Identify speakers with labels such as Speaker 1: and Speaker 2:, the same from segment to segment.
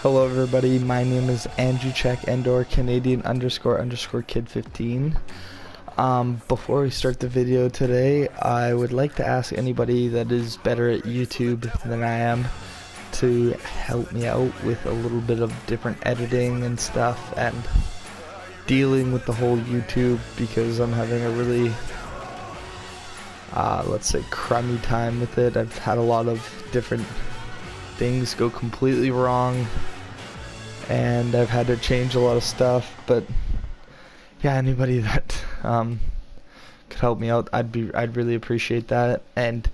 Speaker 1: Hello everybody, my name is Andrew Check Endor Canadian __ kid 15. Before we start the video today, I would like to ask anybody that is better at YouTube than I am to help me out with a little bit of different editing and stuff and dealing with the whole YouTube, because I'm having a really let's say crummy time with it. I've had a lot of different things go completely wrong and I've had to change a lot of stuff, but yeah, anybody that could help me out, I'd really appreciate that. And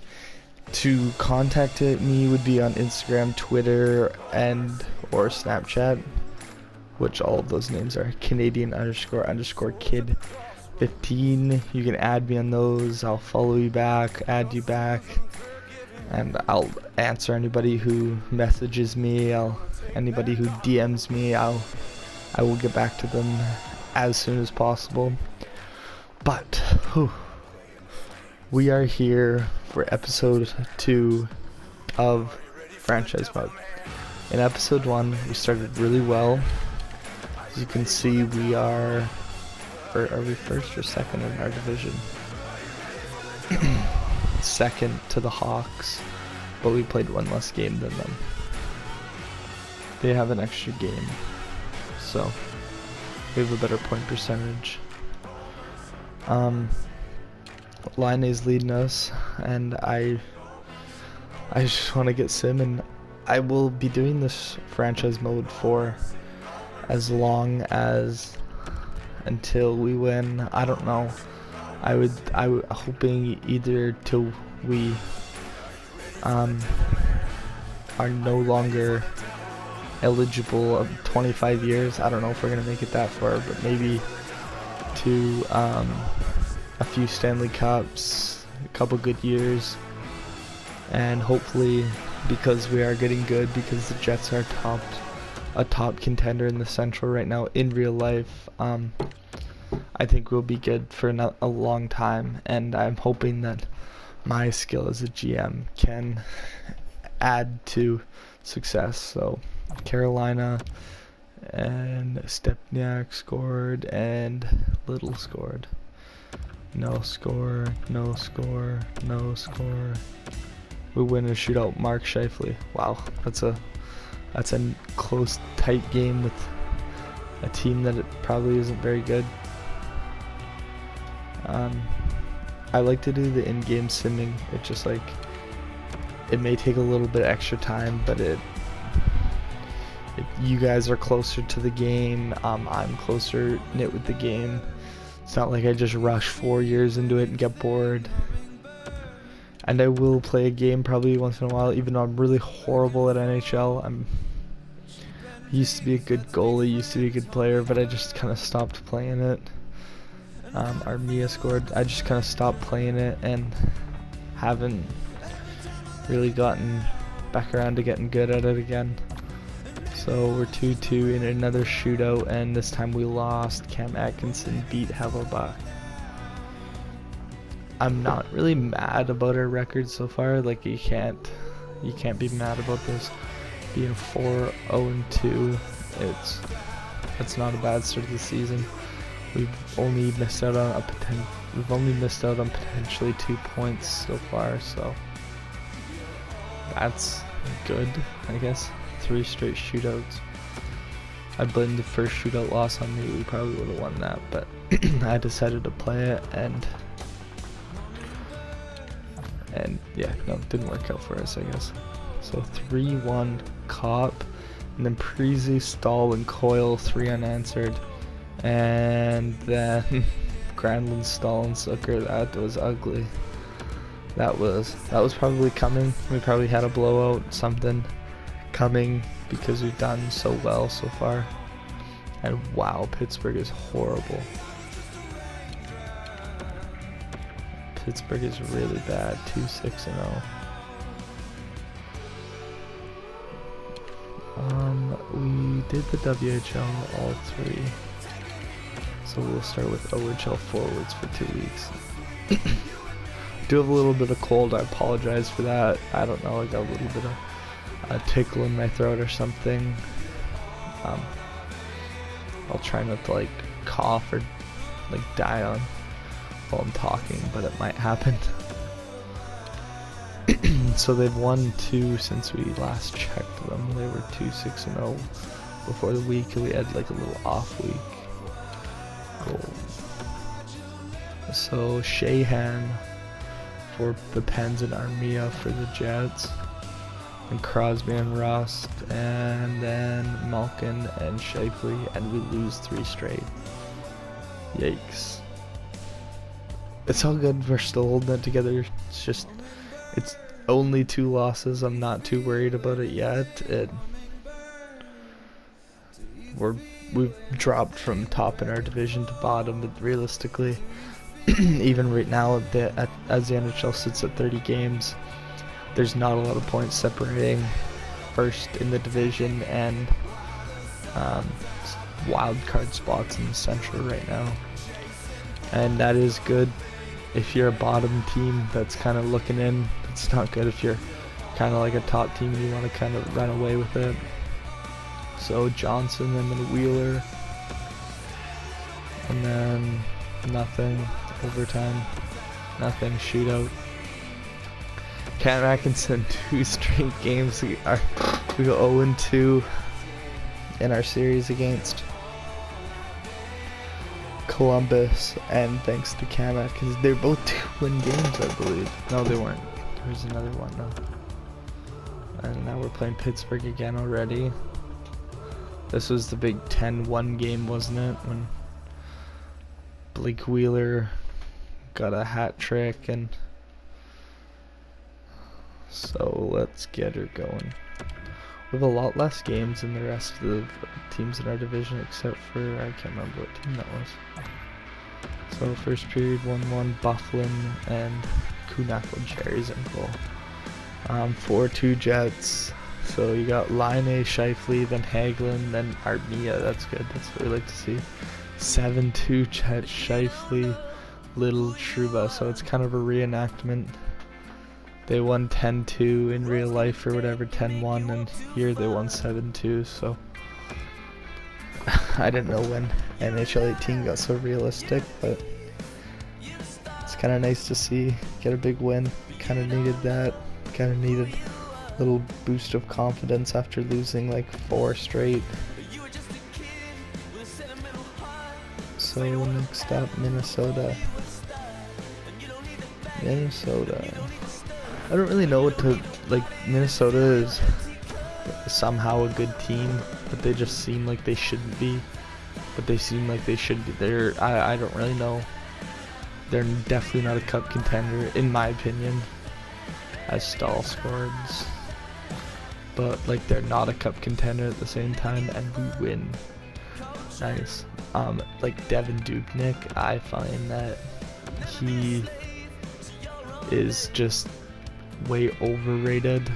Speaker 1: to contact me would be on Instagram, Twitter, and or Snapchat, which all of those names are Canadian __ kid 15. You can add me on those. I'll follow you back, add you back, and I'll answer anybody who messages me. Anybody who DMs me, I will get back to them as soon as possible. But we are here for episode 2 of franchise mode. In episode 1, we started really well. As you can see, we are we first or second in our division? Second to the Hawks, but we played one less game than them. They have an extra game, so we have a better point percentage. Line A's leading us, and I just want to get sim, and I will be doing this franchise mode for as long as until we win. I don't know. I would hoping either till we are no longer eligible of 25 years. I don't know if we're gonna make it that far, but maybe to a few Stanley Cups, a couple good years, and hopefully, because we are getting good, because the Jets are a top contender in the Central right now in real life, I think we'll be good for a long time, and I'm hoping that my skill as a GM can add to success. So Carolina and Stepniak scored and Little scored. No score, no score, no score. We win a shootout. Mark Scheifele. Wow, that's a close, tight game with a team that it probably isn't very good. I like to do the in-game simming. It just it may take a little bit extra time, but you guys are closer to the game. I'm closer knit with the game. It's not like I just rush 4 years into it and get bored. And I will play a game probably once in a while, even though I'm really horrible at NHL. Used to be a good goalie, used to be a good player, but I just kind of stopped playing it. Armia scored. I just kind of stopped playing it and haven't really gotten back around to getting good at it again. So we're 2-2 in another shootout, and this time we lost. Cam Atkinson beat Hellebuck. I'm not really mad about our record so far. Like, you can't be mad about this being 4-0-2. It's not a bad start of the season. We've only missed out on potentially 2 points so far, so that's good, I guess. 3 straight shootouts. I blame the first shootout loss on me. We probably would have won that, but I decided to play it, and yeah, no, it didn't work out for us, I guess. So 3-1 Cop, and then Preezy, Stahl, and Coyle 3 unanswered. And then Granlund, Stahl, and Zucker. That was ugly. That was probably coming. We probably had a blowout, something coming, because we've done so well so far. And wow, Pittsburgh is horrible. Pittsburgh is really bad. 2-6-0. We did the WHL all 3. So we'll start with OHL forwards for 2 weeks. Do have a little bit of cold. I apologize for that. I don't know, I got a little bit of a tickle in my throat or something. I'll try not to like cough or like die on while I'm talking, but it might happen. So they've won 2 since we last checked them. They were 2-6-0 before the week, and we had like a little off week. Cool. So Shahan for the Pens and Armia for the Jets, and Crosby and Rust, and then Malkin and Shifley, and we lose 3 straight. Yikes. It's all good, we're still holding it together. It's only 2 losses. I'm not too worried about it yet. We've dropped from top in our division to bottom, but realistically, even right now, as the NHL sits at 30 games, there's not a lot of points separating first in the division and wild card spots in the Central right now. And that is good if you're a bottom team that's kind of looking in. It's not good if you're kind of like a top team and you want to kind of run away with it. So Johnson and then Wheeler, and then nothing, overtime, nothing, shootout. Cam Atkinson, 2 straight games. We go 0-2 in our series against Columbus, and thanks to Cam Atkinson, they're both 2-win games, I believe. No, they weren't. There's another one now. And now we're playing Pittsburgh again already. This was the big 10-1 game, wasn't it? When Blake Wheeler got a hat trick, and so let's get her going. We have a lot less games than the rest of the teams in our division, except for, I can't remember what team that was. So first period 1-1, Bufflin and Kunako Jerry's in goal. 4-2 Jets. So you got Line, Shifley, then Hagelin, then Armia. That's good. That's what we like to see. 7-2 Jets, Shifley, Little, Truba. So it's kind of a reenactment. They won 10-2 in real life or whatever, 10-1, and here they won 7-2. So I didn't know when NHL 18 got so realistic, but it's kind of nice to see. Get a big win. Kind of needed that. Kind of needed little boost of confidence after losing like 4 straight. So next up, Minnesota. I don't really know what to like. Minnesota is somehow a good team, but they just seem like they shouldn't be. But they seem like they should be. I don't really know. They're definitely not a cup contender, in my opinion, as Stahl scored. But like they're not a cup contender at the same time, and we win. Nice. Like Devin Dubnyk, I find that he is just way overrated,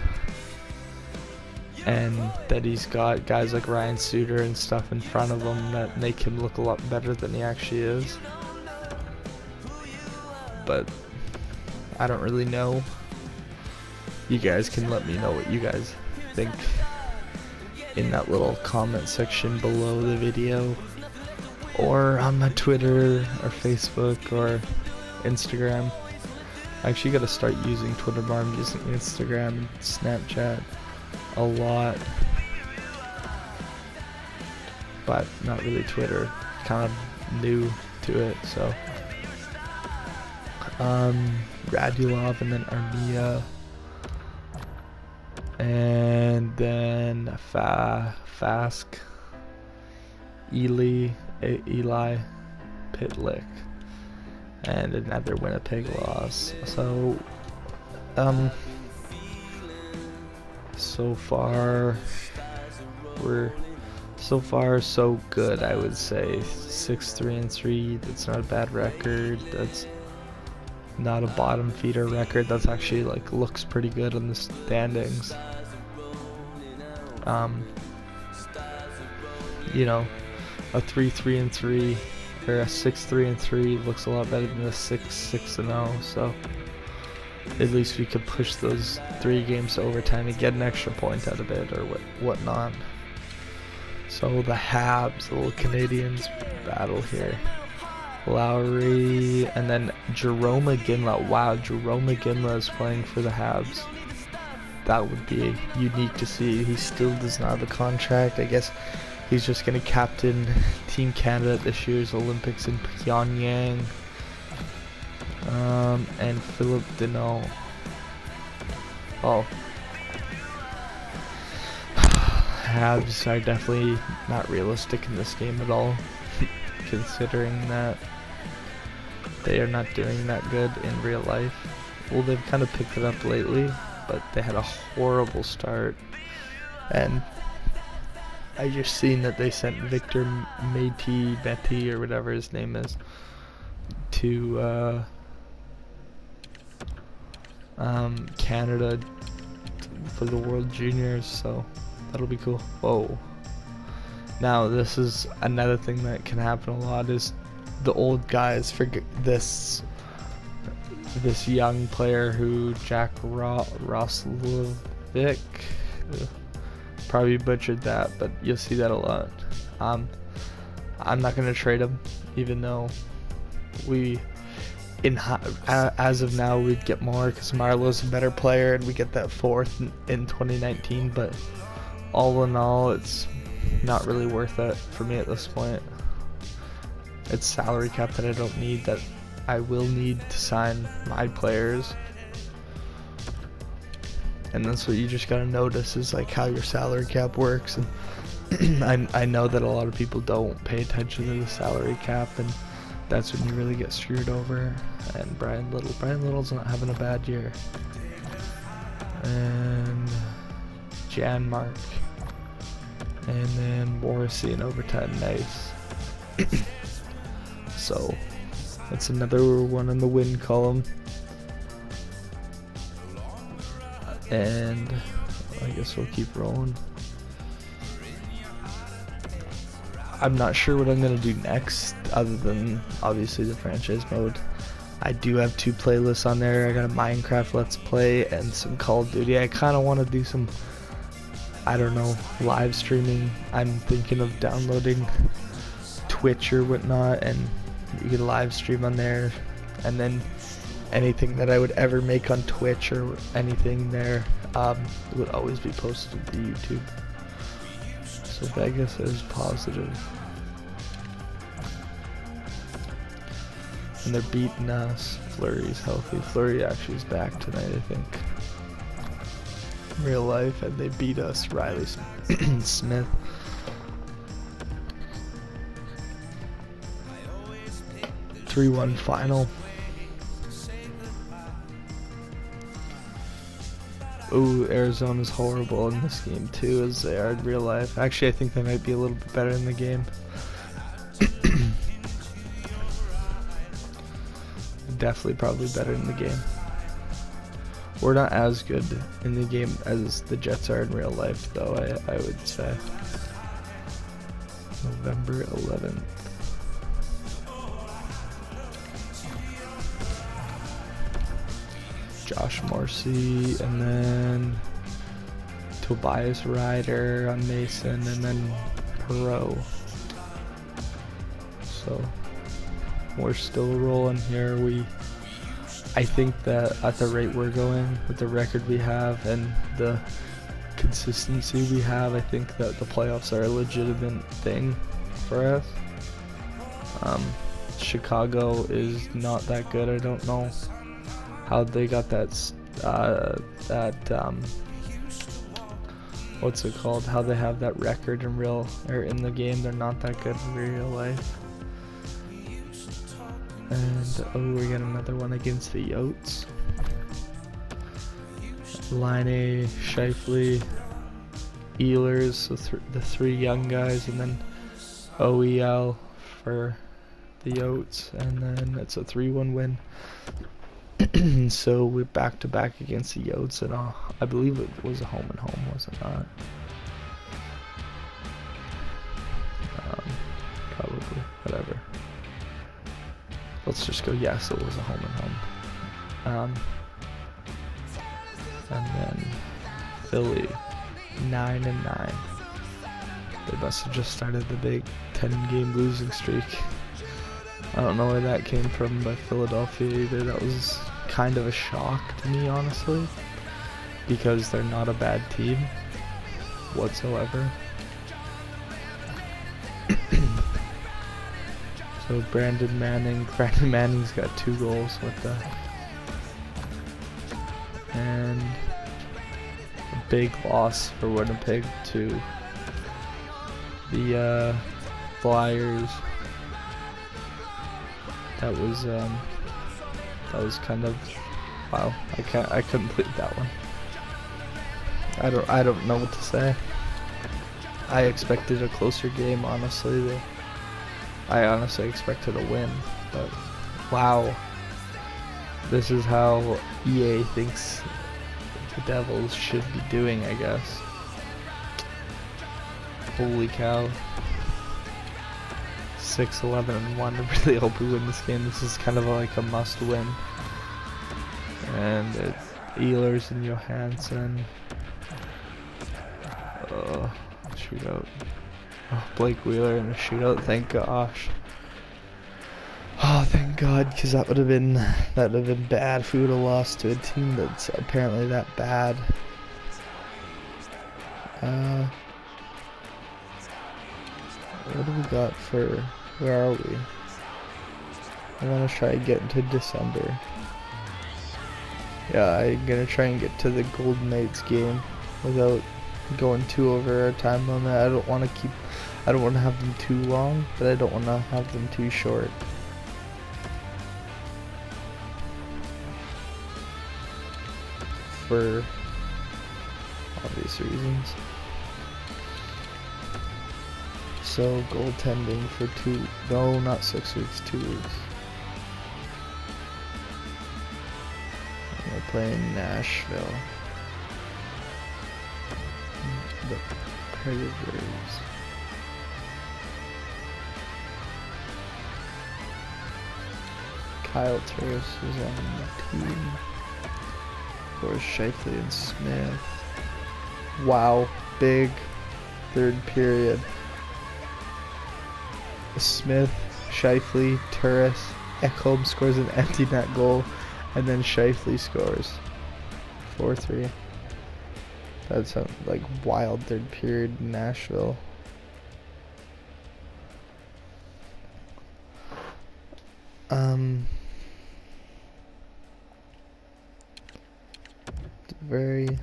Speaker 1: and that he's got guys like Ryan Suter and stuff in front of him that make him look a lot better than he actually is. But I don't really know. You guys can let me know what you guys think in that little comment section below the video, or on my Twitter or Facebook or Instagram. I actually gotta start using Twitter more. I'm using Instagram and Snapchat a lot, but not really Twitter. Kind of new to it, so Radulov and then Armia, and then Fask, Eli Pitlick, and another Winnipeg loss. So so far so good, I would say. 6-3-3, that's not a bad record. That's not a bottom feeder record. That's actually like looks pretty good on the standings. You know, a 3-3-3 or a 6-3-3 looks a lot better than a 6-6-0. So at least we could push those 3 games to overtime and get an extra point out of it or whatnot. So the Habs, the little Canadians battle here. Lowry, and then Jerome McGinley. Wow, Jerome McGinley is playing for the Habs. That would be unique to see. He still does not have a contract. I guess he's just going to captain Team Canada at this year's Olympics in Pyongyang. And Philip Deneau. Oh. Habs are definitely not realistic in this game at all, considering that they are not doing that good in real life. Well, they've kind of picked it up lately, but they had a horrible start. And I just seen that they sent Victor Betty or whatever his name is to Canada for the World Juniors, so that'll be cool. Whoa. Now this is another thing that can happen a lot, is the old guys forget this young player who Jack Roslovic, probably butchered that, but you'll see that a lot. I'm not gonna trade him, even though as of now we'd get more because Marlowe's a better player and we get that fourth in 2019, but all in all it's not really worth it for me at this point. It's salary cap that I don't need, that I will need to sign my players. And that's what you just gotta notice, is like how your salary cap works. And I know that a lot of people don't pay attention to the salary cap, and that's when you really get screwed over. And Brian Little's not having a bad year. And Janmark. And then Morrissey in overtime, nice. So that's another one in the win column. And I guess we'll keep rolling. I'm not sure what I'm going to do next, other than obviously the franchise mode. I do have 2 playlists on there. I got a Minecraft Let's Play and some Call of Duty. I kind of want to do some, I don't know, live streaming. I'm thinking of downloading Twitch or whatnot, and you can live stream on there. And then anything that I would ever make on Twitch or anything there would always be posted to YouTube. So Vegas is positive. And they're beating us. Fleury's healthy. Fleury actually is back tonight, I think. In real life, and they beat us. Riley Smith. (3-1) final. Ooh, Arizona's horrible in this game too, as they are in real life. Actually, I think they might be a little bit better in the game. Definitely probably better in the game. We're not as good in the game as the Jets are in real life, though, I would say. November 11th. Josh Morrissey, and then Tobias Ryder on Mason, and then Perot. So we're still rolling here. I think that at the rate we're going, with the record we have and the consistency we have, I think that the playoffs are a legitimate thing for us. Chicago is not that good. I don't know how they got that what's it called? How they have that record in in the game. They're not that good in real life. And oh, we got another one against the Yotes. Line, Shifley, Ehlers, so the 3 young guys, and then OEL for the Yotes, and then it's a 3-1 win. So we're back to back against the Yotes, and I believe it was a home and home, was it not? Probably, whatever. Let's just go, yes, it was a home and home. And then Philly, 9-9. They must have just started the big 10-game losing streak. I don't know where that came from by Philadelphia either. That was kind of a shock to me, honestly, because they're not a bad team whatsoever. So Brandon Manning's got 2 goals with that. And a big loss for Winnipeg to the Flyers. That was kind of, wow. I couldn't believe that one. I don't know what to say. I expected a closer game, honestly. I honestly expected a win, but wow. This is how EA thinks the Devils should be doing, I guess. Holy cow. 6-11-1. I really hope we win this game. This is kind of like a must-win. And it's Ehlers and Johansson. Shootout. Oh, Blake Wheeler in a shootout. Thank gosh. Oh, thank God, because that would have been bad if we would have lost to a team that's apparently that bad. What do we got for? Where are we? I want to try and get into December. Yeah, I'm gonna try and get to the Golden Knights game without going too over our time limit. I don't want to have them too long, but I don't want to have them too short. For obvious reasons. So goaltending for not 6 weeks, 2 weeks. We're playing Nashville. The Predators. Kyle Turris is on the team. Of course, Shifley and Smith. Wow, big third period. Smith, Shifley, Turris, Ekholm scores an empty net goal, and then Shifley scores 4-3. That's a like wild third period in Nashville. Very,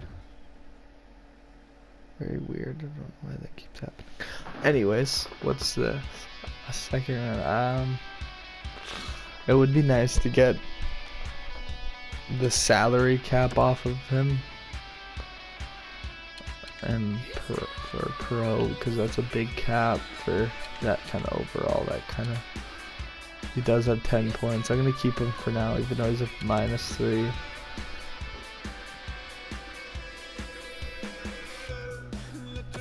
Speaker 1: very weird. I don't know why that keeps happening. Anyways, what's the second round? It would be nice to get the salary cap off of him and for pro, because that's a big cap for that kind of overall. That kind of, he does have 10 points. I'm gonna keep him for now, even though he's a -3.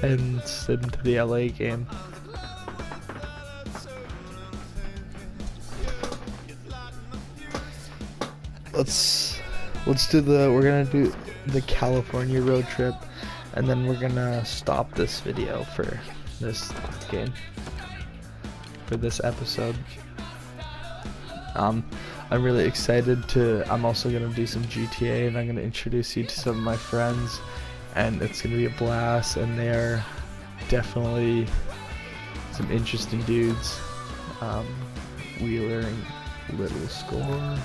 Speaker 1: And send him to the LA game. Let's do we're gonna do the California road trip, and then we're gonna stop this video for this game, for this episode. I'm really excited I'm also gonna do some GTA, and I'm gonna introduce you to some of my friends, and it's gonna be a blast, and they're definitely some interesting dudes. Wheeler and Little score,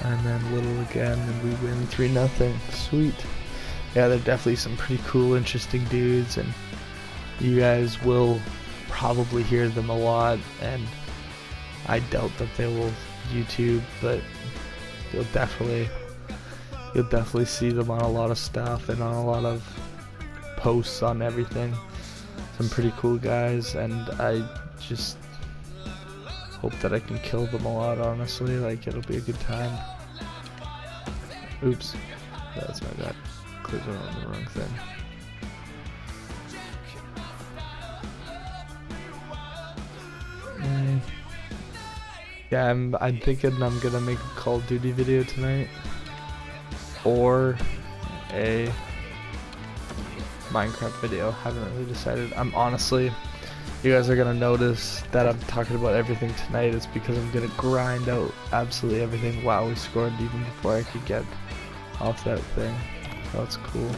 Speaker 1: and then Little again, and we win 3-0. Sweet. Yeah, they're definitely some pretty cool, interesting dudes, and you guys will probably hear them a lot, and I doubt that they will YouTube, but you'll definitely see them on a lot of stuff and on a lot of posts on everything. Some pretty cool guys, and I just hope that I can kill them a lot, honestly. Like, it'll be a good time. Oops, that's my bad. Clicked on the wrong thing. Yeah, I'm thinking I'm gonna make a Call of Duty video tonight, or a Minecraft video. Haven't really decided. I'm honestly, you guys are gonna notice that I'm talking about everything tonight. It's because I'm gonna grind out absolutely everything. Wow, we scored even before I could get off that thing. That's cool.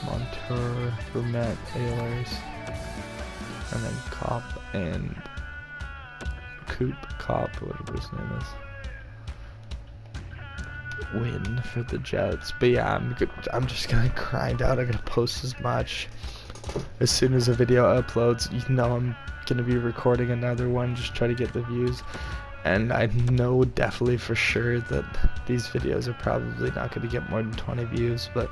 Speaker 1: Montour, Vermette, Ehlers, and then Cop and Cop, whatever his name is. Win for the Jets. But yeah, I'm just gonna grind out. I'm gonna post as much. As soon as a video uploads, you know I'm gonna be recording another one, just try to get the views. And I know definitely for sure that these videos are probably not gonna get more than 20 views, but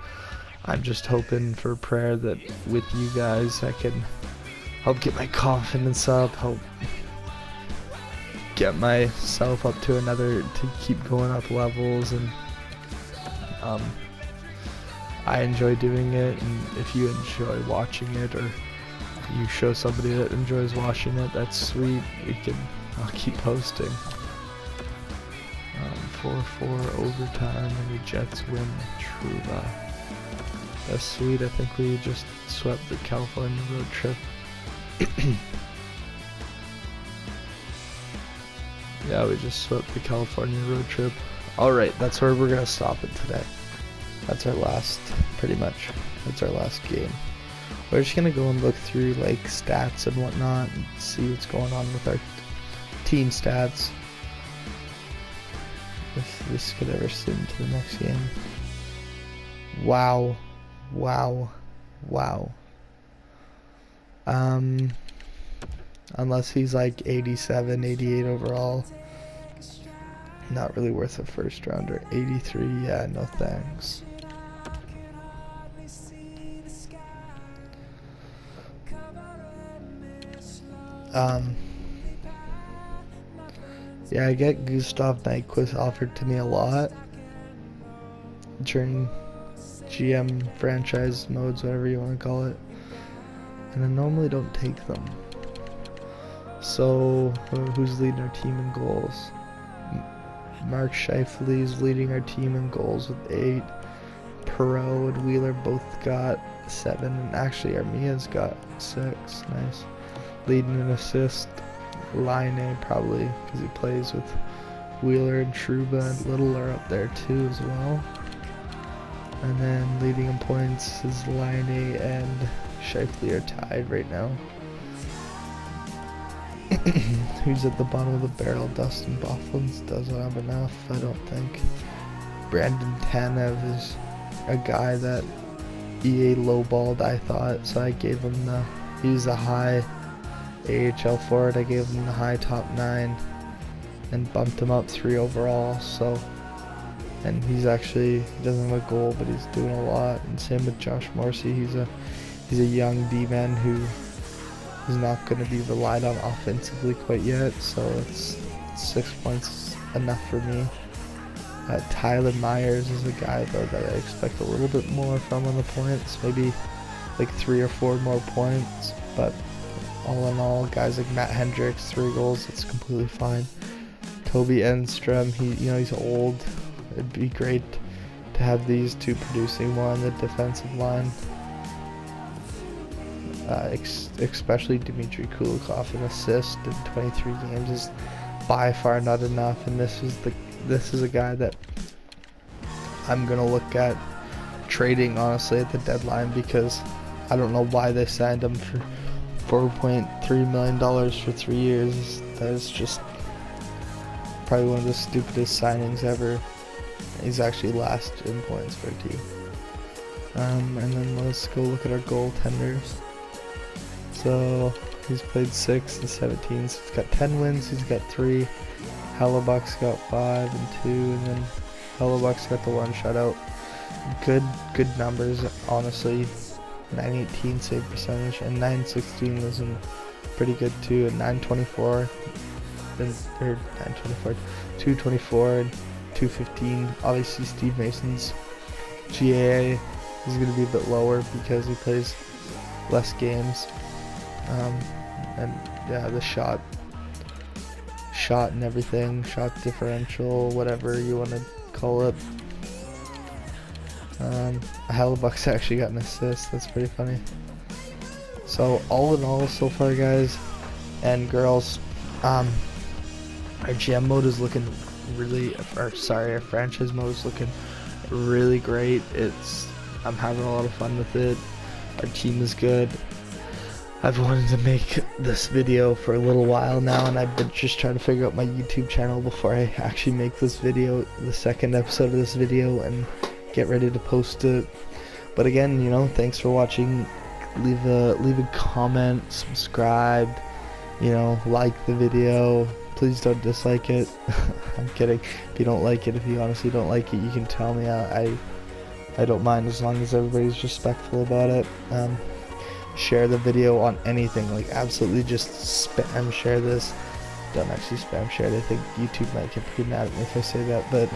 Speaker 1: I'm just hoping for prayer that with you guys I can help get my confidence up, help get myself up to to keep going up levels. And I enjoy doing it, and if you enjoy watching it, or you show somebody that enjoys watching it, that's sweet. I'll keep posting. 4-4 overtime, and the Jets win. Truba. That's sweet. I think we just swept the California road trip. Yeah, we just swept the California road trip. Alright, that's where we're gonna stop it today. That's our last, pretty much. That's our last game. We're just gonna go and look through like stats and whatnot and see what's going on with our team stats. If this could ever sit into the next game. Wow. Unless he's like 87, 88 overall. Not really worth a first rounder. 83, yeah, no thanks. Yeah, I get Gustav Nyquist offered to me a lot during GM franchise modes, whatever you want to call it, and I normally don't take them. So, who's leading our team in goals? Mark Scheifele is leading our team in goals with 8. Perot and Wheeler both got 7, and actually Armia's got 6. Nice. Leading in assist, Line probably, because he plays with Wheeler and Trouba, and Little are up there too as well. And then leading in points is Line and Scheifele are tied right now. Who's at the bottom of the barrel? Dustin Byfuglien doesn't have enough, I don't think. Brandon Tanev is a guy that EA lowballed, I thought, so I gave him he was a high AHL forward. I gave him the high top 9 and bumped him up 3 overall. So, and he doesn't have a goal, but he's doing a lot. And same with Josh Morrissey. He's a young D-man who is not going to be relied on offensively quite yet. So it's 6 points enough for me. Tyler Myers is a guy though that I expect a little bit more from on the points, maybe like 3 or 4 more points, but all in all, guys like Matt Hendricks, 3 goals, that's completely fine. Toby Enstrom, he's old. It'd be great to have these two producing more on the defensive line. Especially Dmitry Kulikov, an assist in 23 games is by far not enough, and this is a guy that I'm gonna look at trading honestly at the deadline, because I don't know why they signed him for $4.3 million for 3 years. That is just probably one of the stupidest signings ever. He's actually last in points for a team. And then let's go look at our goaltenders. So he's played 6 and 17, so he's got 10 wins, he's got 3. Hellebuck's got 5 and 2, and then Hellebuck's got the 1 shutout. Good numbers, honestly. 918 save percentage, and 916 is pretty good too, and 924, and 224 and 215. Obviously Steve Mason's GAA is going to be a bit lower because he plays less games, and yeah, the shot and everything, shot differential, whatever you want to call it, Hellebuck's actually got an assist. That's pretty funny. So all in all, so far, guys and girls, our GM mode is looking really, or sorry, our franchise mode is looking really great. I'm having a lot of fun with it. Our team is good. I've wanted to make this video for a little while now, and I've been just trying to figure out my YouTube channel before I actually make this video, the second episode of this video, and get ready to post it. But again, you know, thanks for watching. Leave a comment, subscribe, you know, like the video. Please don't dislike it. I'm kidding. If you don't like it, if you honestly don't like it, you can tell me. I don't mind as long as everybody's respectful about it. Share the video on anything, like absolutely just spam share this. Don't actually spam share it. I think YouTube might get pretty mad at me if I say that, but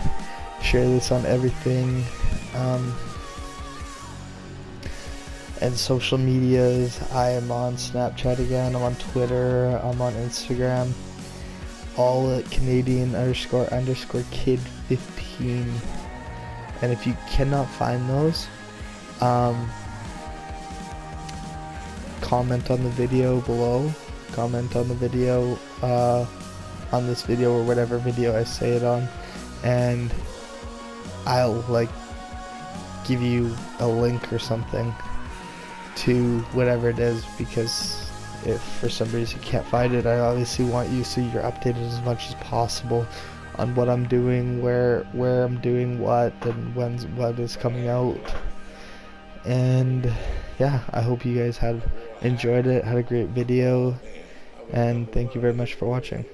Speaker 1: share this on everything. And social medias, I am on Snapchat again, I'm on Twitter, I'm on Instagram, all at Canadian__kid15. And if you cannot find those, comment on the video below, comment on the video, on this video or whatever video I say it on, and I'll like give you a link or something to whatever it is, because if for some reason you can't find it, I obviously want you so you're updated as much as possible on what I'm doing, where I'm doing what, and what is coming out. And yeah, I hope you guys enjoyed it, had a great video, and thank you very much for watching.